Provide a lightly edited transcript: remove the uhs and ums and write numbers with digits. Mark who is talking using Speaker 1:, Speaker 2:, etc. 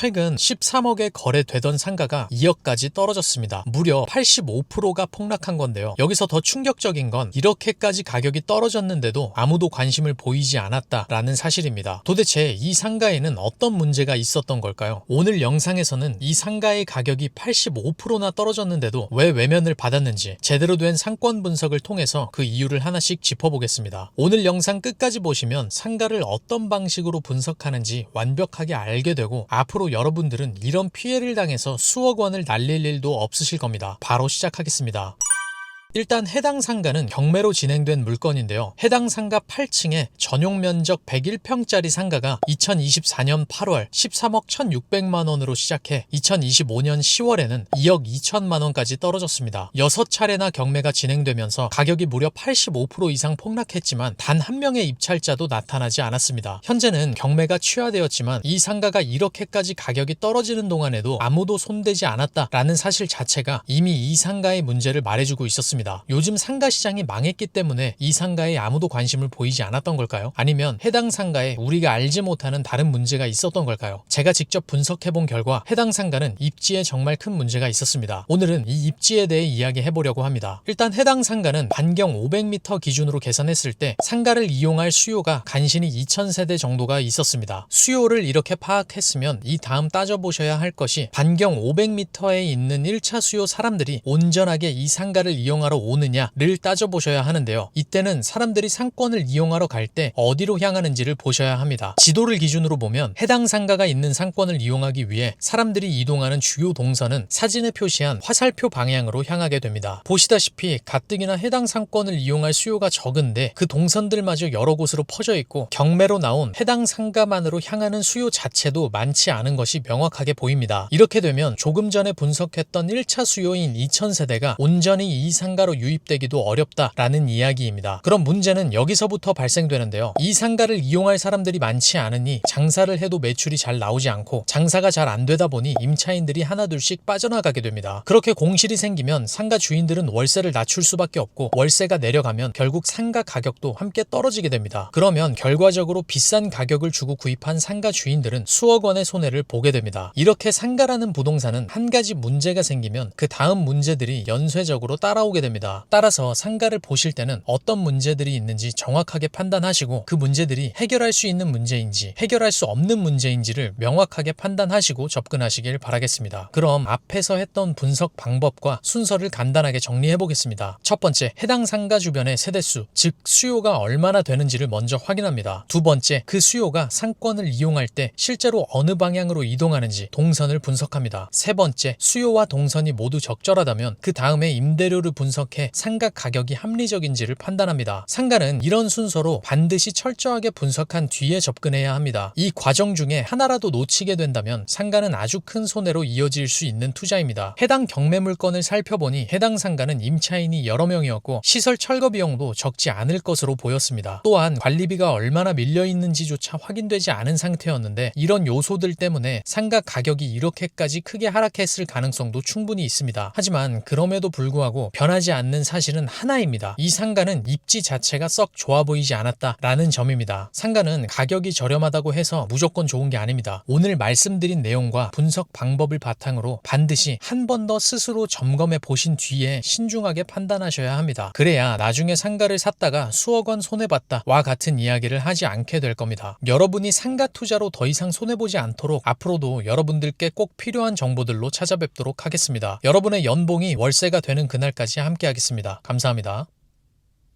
Speaker 1: 최근 13억에 거래되던 상가가 2억까지 떨어졌습니다. 무려 85%가 폭락한 건데요. 여기서 더 충격적인 건 이렇게까지 가격이 떨어졌는데도 아무도 관심을 보이지 않았다라는 사실입니다. 도대체 이 상가에는 어떤 문제가 있었던 걸까요? 오늘 영상에서는 이 상가의 가격이 85%나 떨어졌는데도 왜 외면을 받았는지 제대로 된 상권 분석을 통해서 그 이유를 하나씩 짚어보겠습니다. 오늘 영상 끝까지 보시면 상가를 어떤 방식으로 분석하는지 완벽하게 알게 되고 앞으로 여러분들은 이런 피해를 당해서 수억 원을 날릴 일도 없으실 겁니다. 바로 시작하겠습니다. 일단 해당 상가는 경매로 진행된 물건인데요. 해당 상가 8층에 전용 면적 101평짜리 상가가 2024년 8월 13억 1,600만 원으로 시작해 2025년 10월에는 2억 2천만 원까지 떨어졌습니다. 6차례나 경매가 진행되면서 가격이 무려 85% 이상 폭락했지만 단 한 명의 입찰자도 나타나지 않았습니다. 현재는 경매가 취하되었지만 이 상가가 이렇게까지 가격이 떨어지는 동안에도 아무도 손대지 않았다라는 사실 자체가 이미 이 상가의 문제를 말해주고 있었습니다. 요즘 상가 시장이 망했기 때문에 이 상가에 아무도 관심을 보이지 않았던 걸까요? 아니면 해당 상가에 우리가 알지 못하는 다른 문제가 있었던 걸까요? 제가 직접 분석해본 결과 해당 상가는 입지에 정말 큰 문제가 있었습니다. 오늘은 이 입지에 대해 이야기해보려고 합니다. 일단 해당 상가는 반경 500m 기준으로 계산했을 때 상가를 이용할 수요가 간신히 2,000세대 정도가 있었습니다. 수요를 이렇게 파악했으면 이 다음 따져보셔야 할 것이 반경 500m에 있는 1차 수요 사람들이 온전하게 이 상가를 이용하러 오느냐를 따져보셔야 하는데요. 이때는 사람들이 상권을 이용하러 갈 때 어디로 향하는지를 보셔야 합니다. 지도를 기준으로 보면 해당 상가가 있는 상권을 이용하기 위해 사람들이 이동하는 주요 동선은 사진에 표시한 화살표 방향으로 향하게 됩니다. 보시다시피 가뜩이나 해당 상권을 이용할 수요가 적은데 그 동선들마저 여러 곳으로 퍼져 있고 경매로 나온 해당 상가만으로 향하는 수요 자체도 많지 않은 것이 명확하게 보입니다. 이렇게 되면 조금 전에 분석했던 1차 수요인 2,000세대가 온전히 이 상가로 유입되기도 어렵다라는 이야기입니다. 그럼 문제는 여기서부터 발생되는데요. 이 상가를 이용할 사람들이 많지 않으니 장사를 해도 매출이 잘 나오지 않고 장사가 잘 안 되다 보니 임차인들이 하나둘씩 빠져나가게 됩니다. 그렇게 공실이 생기면 상가 주인들은 월세를 낮출 수밖에 없고 월세가 내려가면 결국 상가 가격도 함께 떨어지게 됩니다. 그러면 결과적으로 비싼 가격을 주고 구입한 상가 주인들은 수억 원의 손해를 보게 됩니다. 이렇게 상가라는 부동산은 한 가지 문제가 생기면 그 다음 문제들이 연쇄적으로 따라오게 됩니다. 따라서 상가를 보실 때는 어떤 문제들이 있는지 정확하게 판단하시고 그 문제들이 해결할 수 있는 문제인지 해결할 수 없는 문제인지를 명확하게 판단하시고 접근하시길 바라겠습니다. 그럼 앞에서 했던 분석 방법과 순서를 간단하게 정리해 보겠습니다. 첫 번째, 해당 상가 주변의 세대수, 즉 수요가 얼마나 되는지를 먼저 확인합니다. 두 번째, 그 수요가 상권을 이용할 때 실제로 어느 방향으로 이동하는지 동선을 분석합니다. 세 번째, 수요와 동선이 모두 적절하다면 그 다음에 임대료를 분석해 상가 가격이 합리적인지를 판단합니다. 상가는 이런 순서로 반드시 철저하게 분석한 뒤에 접근해야 합니다. 이 과정 중에 하나라도 놓치게 된다면 상가는 아주 큰 손해로 이어질 수 있는 투자입니다. 해당 경매 물건을 살펴보니 해당 상가는 임차인이 여러 명이었고 시설 철거 비용도 적지 않을 것으로 보였습니다. 또한 관리비가 얼마나 밀려있는지조차 확인되지 않은 상태였는데 이런 요소들 때문에 상가 가격이 이렇게까지 크게 하락했을 가능성도 충분히 있습니다. 하지만 그럼에도 불구하고 변하지 않는 사실은 하나입니다. 이 상가는 입지 자체가 썩 좋아 보이지 않았다라는 점입니다. 상가는 가격이 저렴하다고 해서 무조건 좋은 게 아닙니다. 오늘 말씀드린 내용과 분석 방법을 바탕으로 반드시 한 번 더 스스로 점검해 보신 뒤에 신중하게 판단하셔야 합니다. 그래야 나중에 상가를 샀다가 수억 원 손해봤다와 같은 이야기를 하지 않게 될 겁니다. 여러분이 상가 투자로 더 이상 손해보지 않도록 앞으로도 여러분들께 꼭 필요한 정보들로 찾아뵙도록 하겠습니다. 여러분의 연봉이 월세가 되는 그날까지 함께 하겠습니다. 감사합니다.